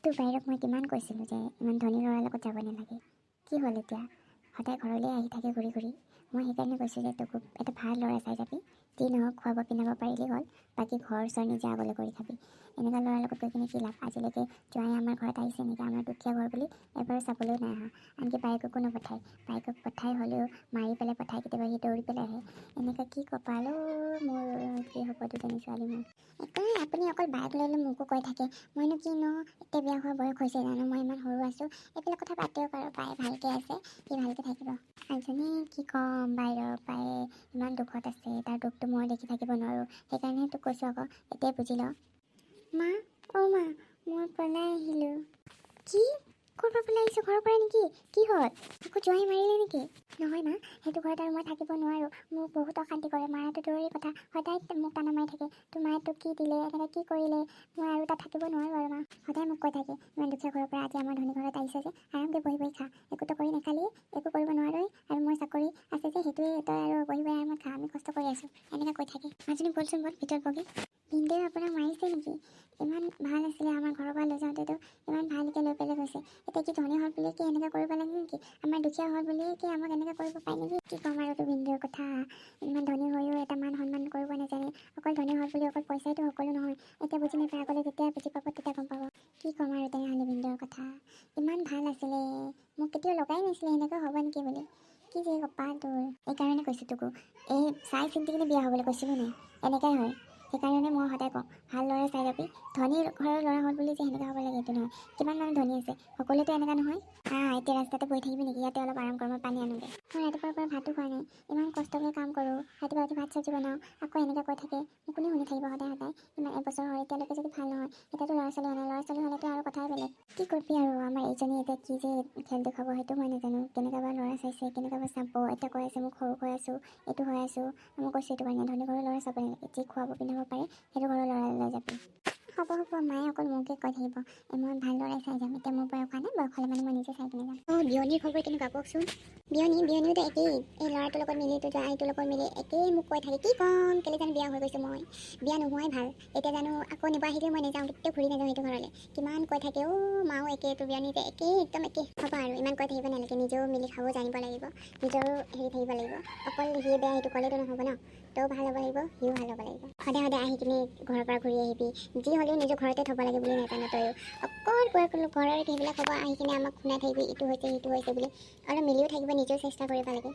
তোৰ বাইৰক মই কিমান কৈছিলোঁ যে ইমান ধনী ল'ৰাৰ লগত যাব নালাগে। কি হ'ল এতিয়া? সদায় ঘৰলৈ আহি থাকে ঘূৰি ঘূৰি। মই সেইকাৰণে কৈছোঁ যে তোক এটা ভাল ল'ৰা চাই যাবি, যি নহওক খুৱাব পিন্ধাব পাৰিলেই হ'ল, বাকী ঘৰ চৰ নিজে আগলৈ কৰি খাবি। এনেকুৱা ল'ৰাৰ লগত গৈ কিনে কি লাভ? আজিলৈকে জোঁৱাই আমাৰ ঘৰত আহিছে নেকি? আমাৰ দুখীয়া ঘৰ বুলি এবাৰ চাবলৈও নাই অহা। আনকি বাইককো নপঠায়। বাইকক পঠাই হ'লেও মাৰি পেলাই পঠায়, কেতিয়াবা সি দৌৰি পেলাই আহে। এনেকুৱা কি কপাল মোৰ, কি হ'ব দুজনী ছোৱালী মোৰ। একো নাই, আপুনি অকল বাইক লৈ মোকো কৈ থাকে। মইনো কিনো, এতিয়া বিয়া হোৱা বয়স হৈছে জানো? মই ইমান সৰু আছোঁ। এইবিলাক কথা বাদ দিয়ক আৰু, বায়ে ভালকৈ আছে, সি ভালকৈ থাকিব। এজনী কি ক'ম বাইৰৰ, বায়ে ইমান দুখত আছে, তাৰ দুখটো মই দেখি থাকিব নোৱাৰোঁ। সেইকাৰণে তোক কৈছোঁ আকৌ, এতিয়াই বুজি ল। মা, অ' মা, মই পলাই আহিলোঁ। কি? ক'ৰ পৰা পলাই আহিছোঁ? ঘৰৰ পৰা নেকি? কি হ'ল? আকৌ জোঁৱাই মাৰিলে নেকি? নহয় মা, সেইটো ঘৰত আৰু মই থাকিব নোৱাৰোঁ। মোক বহুত অশান্তি কৰে। মাৰাটো দূৰৰে কথা, সদায় মোক টানা মাৰি থাকে। তোৰ মায়ে তোক কি দিলে, এনেকৈ কি কৰিলে? মই আৰু তাত থাকিব নোৱাৰোঁ আৰু মা। সদায় মোক কৈ থাকে, ইমান দুখীয়া ঘৰৰ পৰা আজি আমাৰ ধনী ঘৰত আহিছে যে, আৰামকৈ বহি বহি খা। একোতো কৰি নাখালিয়ে, একো কৰিব নোৱাৰই, আৰু মোৰ চাকৰি আছে যে সেইটোৱে তই আৰু বহি বহি আৰামত খা, আমি কষ্ট কৰি আছোঁ। এনেকৈ কৈ থাকে। মাজনী বলচোন বল, ভিতৰত বহি। ভিনদেউ আপোনাক মাৰিছে নেকি? ইমান ভাল আছিলে, আমাৰ ঘৰৰ পৰা লৈ যাওঁতেতো ইমান ভালকৈ লৈ পেলাই গৈছে। এতিয়া কি ধনী হ'ল বুলিয়ে কি এনেকৈ কৰিব লাগে নেকি? আমাৰ দুখীয়া হ'ল বুলিয়ে কি আমাক এনেকৈ কৰিব পায় নেকি? কি ক'ম আৰু তোৰ ভিনদেউৰ কথা। ইমান ধনী হৈও এটা মান সন্মান কৰিব নাজানে। অকল ধনী হ'ল বুলি অকল পইচাইতো সকলো নহয়। এতিয়া বুজি নাপায়, আগলৈ যেতিয়া বুজি পাব তেতিয়া গম পাব। কি ক'ম আৰু তেনেহ'লে ভিনদেউৰ কথা। ইমান ভাল আছিলে, মোক কেতিয়াও লগাই নাছিলে সেনেকৈ হ'ব নেকি বুলি। কি যে কপাল তোৰ। এইকাৰণে কৈছোঁ তোকো, এই চাই চিন্তি কিনে বিয়া হ'বলৈ কৈছিলোঁ নে? এনেকৈ হয়। সেইকাৰণে মই সদায় কওঁ, ভাল ল'ৰা চাই যাবি। ধনী ঘৰৰ ল'ৰা হ'ল বুলি যে সেনেকৈ হ'ব লাগে এইটো নহয়। কিমান মানুহ ধনী আছে, সকলোতো এনেকুৱা নহয়। এতিয়া ৰাস্তাতে বহি থাকিবি নেকি? ইয়াতে অলপ আৰাম কৰ, মই পানী আনোগৈ। মই ৰাতিপুৱাৰ পৰা ভাতো খোৱা নাই, ইমান কষ্টকৈ কাম কৰোঁ, ৰাতিপুৱা উঠি ভাত চব্জি বনাওঁ, আকৌ এনেকৈ কৈ থাকে। মোক কোনে শুনি থাকিব সদায় সদায়? ইমান এবছৰ হয়, এতিয়ালৈকে যদি ভাল নহয়, এতিয়াতো ল'ৰা ছোৱালী হোৱা নাই। ল'ৰা ছোৱালী হ'লেতো আৰু কথাই বেলেগ। কি কৰিবি আৰু, আমাৰ এইজনী এতিয়া কি যে খেল দেখুৱাব সেইটো মই নাজানো। কেনেকুৱা বা ল'ৰা চাইছে, কেনেকুৱা বা চাব। এতিয়া কৈ আছে মোক সৰু হৈ আছোঁ, এইটো হৈ আছোঁ। মই কৈছোঁ এইটো কাৰণে ধনী ঘৰৰ ল'ৰা চাব নালাগে, যি খুৱাব পিন্ধাব পাৰে সেইটো ঘৰৰ ল'ৰা লৈ যাবি। হ'ব হ'ব, মায়ে অকল মোকে কৈ থাকিব, মই ভাল ল'ৰাই চাই যাম। এতিয়া মোৰ বয়স হোৱা নাই, বয়স হ'লে মানে মই নিজে চাই কিনে যাম। বিয়নীৰ খবৰ কেনেকুৱা কওকচোন? বিয়নীওতো একেই, এই ল'ৰাটোৰ লগত মিলি তোৰ আইটোৰ লগত মিলি একেই মোক কৈ থাকে। কি ক'ম, কেলৈ জানো বিয়া হৈ গৈছোঁ মই। বিয়া নোহোৱাই ভাল। এতিয়া জানো আকৌ নিব আহিলেও মই নাযাওঁ, কেতিয়াও ঘূৰি নাযাওঁ সেইটো ঘৰলৈ। কিমান কৈ থাকে, মাও একেই, তোৰ বিয়নী যে একেই, একদম একেই। হ'ব আৰু ইমান কৈ থাকিব নালাগে, নিজেও মিলি খাব জানিব লাগিব, নিজৰো হেৰি থাকিব লাগিব। অকল সিয়ে বেয়া সেইটো ক'লেতো নহ'ব ন। তইও ভাল হ'ব লাগিব, সিও ভাল হ'ব লাগিব। সদায় সদায় আহি কিনে ঘৰৰ পৰা ঘূৰি আহিবি, যি হ'লেও নিজৰ ঘৰতে থ'ব লাগে বুলি নাজানো তইও। অকল ঘৰৰ সেইবিলাক হ'ব, আহি কিনে আমাক শুনাই থাকিবি ইটো হৈছে সিটো হৈছে বুলি। অলপ মিলিও থাকিব, নিজেও চেষ্টা কৰিব লাগে।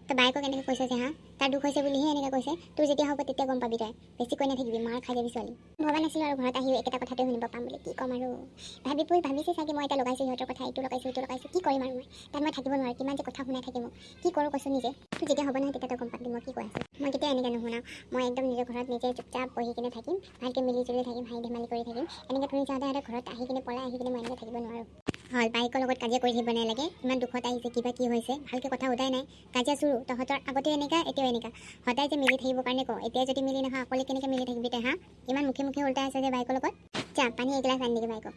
তই বাইকক এনেকৈ কৈছ যে তাৰ দুখ হৈছে বুলিহে এনেকৈ কৈছে। তোৰ যেতিয়া হ'ব তেতিয়া গম পাবি তই। বেছি কৈ নাথাকিবি, মাৰ খাই যাবি ছোৱালী। ভবা নাছিলোঁ আৰু ঘৰত আহিও একেটা কথাটো শুনিব পাম বুলি। কি ক'ম আৰু, ভাবিছে চাগে মই এতিয়া লগাইছোঁ সিহঁতৰ কথা, এইটো লগাইছোঁ এইটো লগাইছোঁ। কি কৰিম আৰু মই তাত মই থাকিব নোৱাৰোঁ, কিমান যে কথা শুনাই থাকে মোক। কি কৰোঁ কৈছোঁ নিজে। তোৰ যেতিয়া হ'ব নহয় তেতিয়া তই গম পাবি মই কি কৈ আছোঁ। মই কেতিয়া এনেকৈ নুশুনাওঁ। মই একদম নিজৰ ঘৰত নিজে চুপচাপ বহি কিনে থাকিম, ভালকৈ মিলি জুলি থাকিম, হাঁহি ধেমালি কৰি থাকিম। এনেকৈ তুমি চাওঁতে ঘৰত আহি কিনে পলাই আহি কিনে মই এনেকৈ থাকিব নোৱাৰোঁ। হয়, বাইকৰ লগত কাজিয়া কৰি থাকিব নালাগে। ইমান দুখত আহিছে, কিবা কি হৈছে ভালকৈ কথা সোধাই নাই, কাজিয়া চুৰো। তহঁতৰ আগতে এনেকুৱা, এতিয়াও এনেকুৱা। সদায় যে মিলি থাকিবৰ কাৰণে কওঁ, এতিয়া যদি মিলি নহয় অকলে কেনেকৈ মিলি থাকিবি তই ইমান মুখে মুখে উল্টাই আছে যে বাইকৰ লগত। যা পানী এগিলাছ আনি দিবি বাইকক।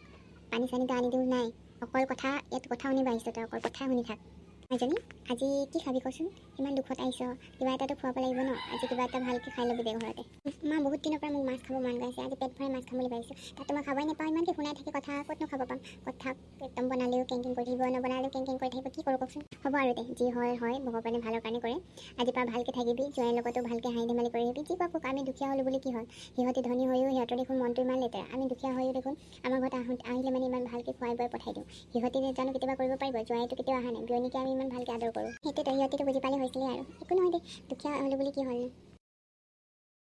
পানী চানীটো আনি দিওঁ নাই, অকল কথা ইয়াত কথা শুনিব আহিছ তই, অকল কথাই শুনি থাক। এজনী আজি কি খাবি কচোন? ইমান দুখত আহিছ, কিবা এটাতো খুৱাব লাগিব ন। আজি কিবা এটা ভালকৈ খাই ল'বি দে ঘৰতে। মা বহুত দিনৰ পৰা মোক মাছ খাব মন গৈ আছে, আজি পেট ভৰাই মাছ খাম বুলি ভাবিছোঁ। তাতো মই খাবই নাপাওঁ, ইমানকৈ শুনাই থাকে কথা, ক'তনো খাব পাম। কথা একদম বনালেও কেংকেং কৰি থাকিব, নবনালেও কেংকেং কৰি থাকিব। কি কৰোঁ কওকচোন? হ'ব আৰু দে, যি হয় হয়, ভগৱানে ভালৰ কাৰণে কৰে। আজিৰ পৰা ভালকৈ থাকিবি, জোঁৱাইৰ লগতো ভালকৈ হাঁহি ধেমালি কৰি থাকিবি। যি পাব আমি দুখীয়া হ'লোঁ বুলি কি হ'ল, সিহঁতি ধনী হৈও সিহঁতৰ দেখোন মনটো ইমান লেতেৰা। আমি দুখীয়া হৈও দেখোন আমাৰ ঘৰত আহিলে মানে ইমান ভালকৈ খুৱাই বুৱাই পঠাই দিওঁ। সিহঁতি জানো কেতিয়াবা কৰিব পাৰিব? জোঁৱাইটো কেতিয়াও অহা নাই, বিয়নীকে আমি ইমান ভালকৈ আদৰ কৰোঁ। সেইটোতো সিহঁতিতো বুজি পালে হৈছিলে আৰু। একো নহয় দে, দুখীয়া হ'লোঁ বুলি কি হ'ল নো।